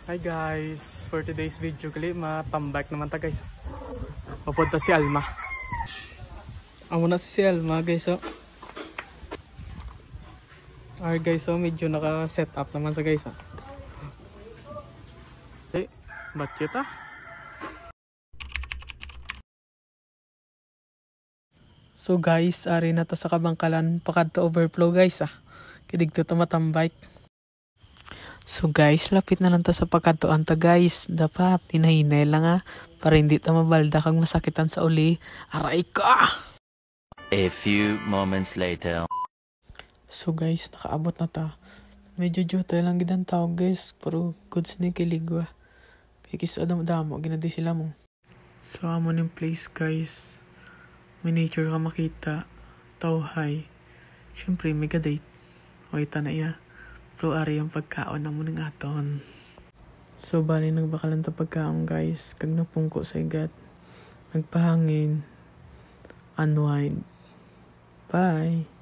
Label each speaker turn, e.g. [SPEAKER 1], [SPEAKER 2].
[SPEAKER 1] Hi guys, for today's video gali matambike naman ta guys. Papunta si Alma. Amo na si Alma guys oh. Guys oh, medyo naka-set up naman sa guys oh. Okay, ba't kita? So guys, ari na ta sa Kabangkalan pakadto overflow guys ah. Kidigto ta matambike. So guys, lapit na lang ta sa pagkatuan ta guys. Dapat hinahinay lang para hindi ta mabalda kang masakitan sa uli. Aray ka!
[SPEAKER 2] A few moments later.
[SPEAKER 1] So guys, nakaabot na ta. Medyo jutay lang gidang tawag guys. Pero goods ni kiligwa. Kaya kisa damo, ginadi sila mo. So amo ng place guys. May nature ka makita. Tawhay. Siyempre, mega date. Wait na iya. Pero ari ang pagkaon na mo ng aton. So bali nagbakalan ta pagkaon guys. Kag napungko sa igat. Nagpahangin. Unwind. Bye.